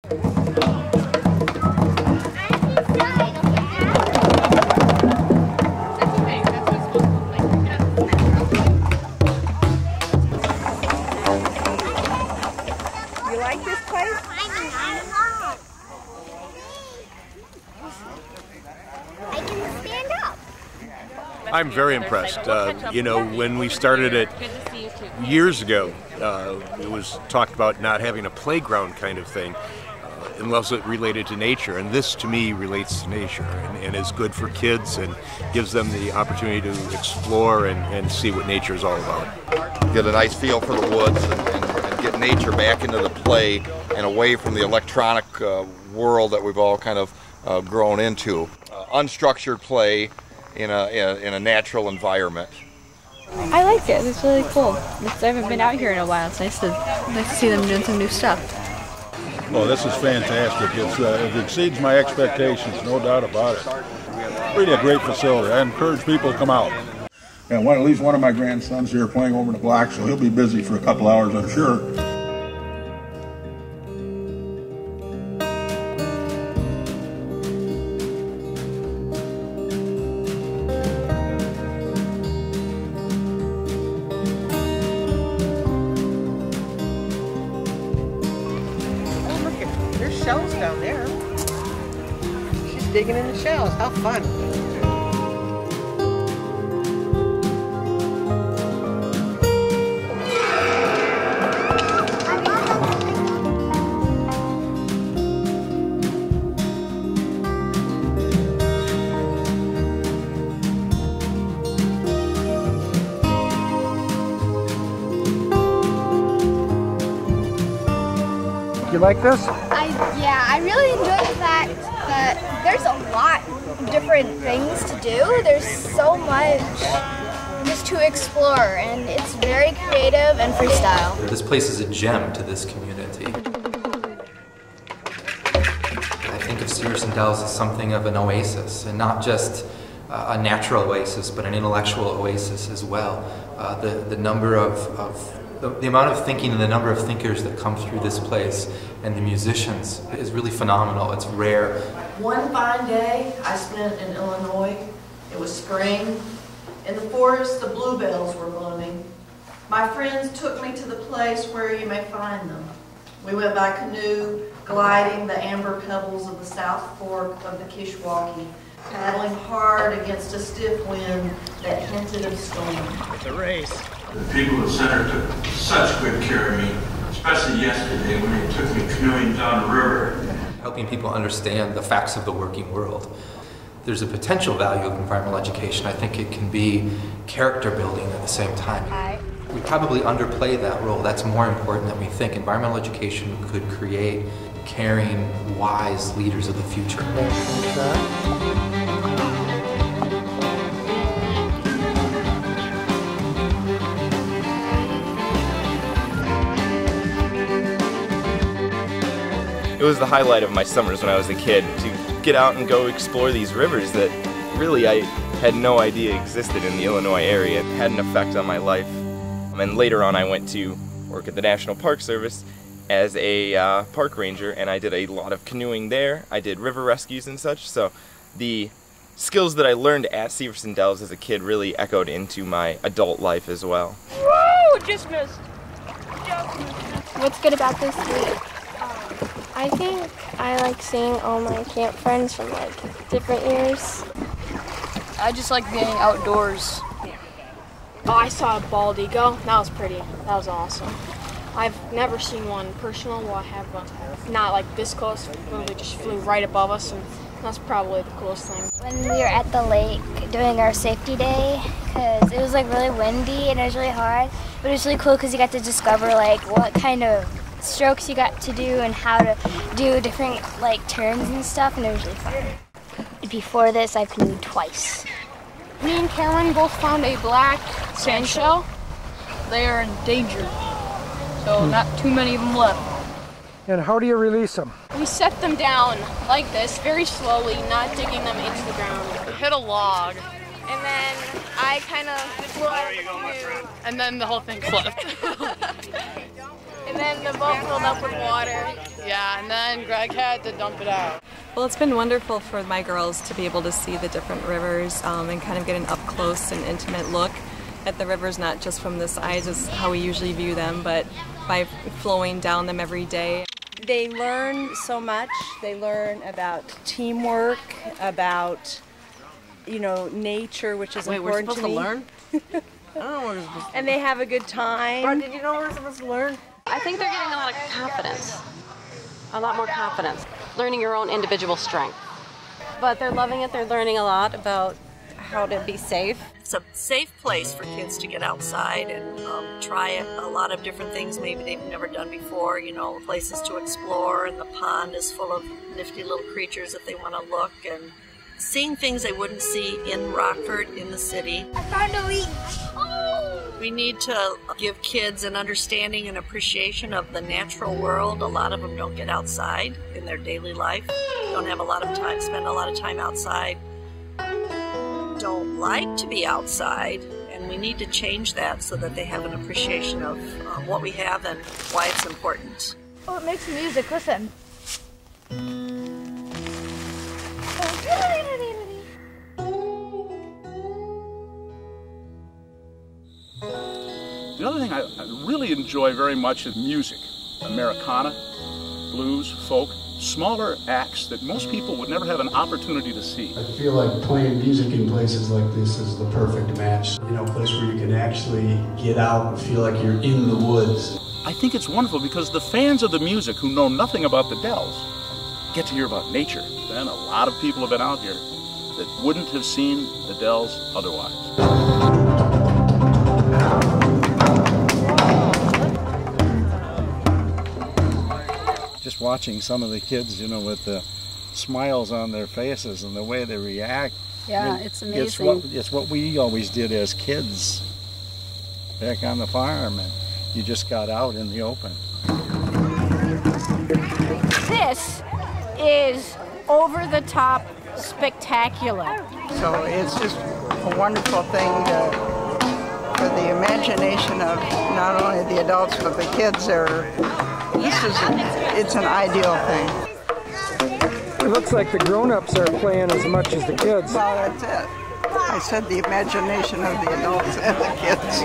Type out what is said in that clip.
You like this place? I can stand up. I'm very impressed. You know, when we started it years ago, it was talked about not having a playground kind of thing, unless it related to nature. And this, to me, relates to nature and is good for kids and gives them the opportunity to explore and see what nature is all about. Get a nice feel for the woods and get nature back into the play and away from the electronic world that we've all kind of grown into. Unstructured play in a natural environment. I like it. It's really cool. I haven't been out here in a while. It's nice to see them doing some new stuff. Oh, this is fantastic. It exceeds my expectations, no doubt about it. Really a great facility. I encourage people to come out. And at least one of my grandsons here playing over the block, so he'll be busy for a couple hours, I'm sure. There's shells down there. She's digging in the shells. How fun. You like this? Yeah, I really enjoy the fact that there's a lot of different things to do. There's so much just to explore, and it's very creative and freestyle. This place is a gem to this community. I think of Severson Dells as something of an oasis, and not just a natural oasis, but an intellectual oasis as well. The amount of thinking and the number of thinkers that come through this place and the musicians is really phenomenal. It's rare. One fine day I spent in Illinois. It was spring. In the forest, the bluebells were blooming. My friends took me to the place where you may find them. We went by canoe, gliding the amber pebbles of the South Fork of the Kishwaukee, paddling hard against a stiff wind that hinted of storm. It's a race. The people at the center took such good care of me, especially yesterday when they took me canoeing down the river. Helping people understand the facts of the working world. There's a potential value of environmental education. I think it can be character building at the same time. We probably underplay that role. That's more important than we think. Environmental education could create caring, wise leaders of the future. It was the highlight of my summers when I was a kid, to get out and go explore these rivers that really I had no idea existed in the Illinois area. It had an effect on my life. And later on I went to work at the National Park Service as a park ranger, and I did a lot of canoeing there. I did river rescues and such, so the skills that I learned at Severson Dells as a kid really echoed into my adult life as well. Woo! Just missed. What's good about this week? I think I like seeing all my camp friends from like different years. I just like being outdoors. Oh, I saw a bald eagle. That was pretty. That was awesome. I've never seen one personal. Well, I have one. Not like this close. Literally just flew right above us, and that's probably the coolest thing. When we were at the lake doing our safety day, because it was like really windy and it was really hard, but it was really cool because you got to discover like what kind of strokes you got to do and how to do different like turns and stuff, and it was really fun. Before this, I've canoed twice. Me and Cameron both found a black sand shell. They are in danger, so not too many of them left. And how do you release them? We set them down like this, very slowly, not digging them into the ground. Hit a log, and then I kind of flew, and then the whole thing flipped. And then the boat filled up with water. Yeah, and then Greg had to dump it out. Well, it's been wonderful for my girls to be able to see the different rivers and kind of get an up-close and intimate look at the rivers, not just from the sides as how we usually view them, but by flowing down them every day. They learn so much. They learn about teamwork, about, you know, nature, which is important to me. Wait, we're supposed to learn? I don't know what we're supposed to And they have a good time. Bro, did you know we're supposed to learn? I think they're getting a lot of confidence, a lot more confidence, learning your own individual strength. But they're loving it. They're learning a lot about how to be safe. It's a safe place for kids to get outside and try a lot of different things maybe they've never done before, you know, places to explore, and the pond is full of nifty little creatures if they want to look, and seeing things they wouldn't see in Rockford, in the city. I found a leech! We need to give kids an understanding and appreciation of the natural world. A lot of them don't get outside in their daily life, don't have a lot of time, spend a lot of time outside, don't like to be outside, and we need to change that so that they have an appreciation of what we have and why it's important. Oh, it makes music, listen. The other thing I really enjoy very much is music. Americana, blues, folk, smaller acts that most people would never have an opportunity to see. I feel like playing music in places like this is the perfect match. You know, a place where you can actually get out and feel like you're in the woods. I think it's wonderful because the fans of the music who know nothing about the Dells get to hear about nature. Then a lot of people have been out here that wouldn't have seen the Dells otherwise. Just watching some of the kids, you know, with the smiles on their faces and the way they react. Yeah, I mean, it's amazing. It's what we always did as kids back on the farm, and you just got out in the open. This is over-the-top spectacular. So it's just a wonderful thing for the imagination of not only the adults but the kids. It's an ideal thing. It looks like the grown-ups are playing as much as the kids. Well, that's it. I said the imagination of the adults and the kids.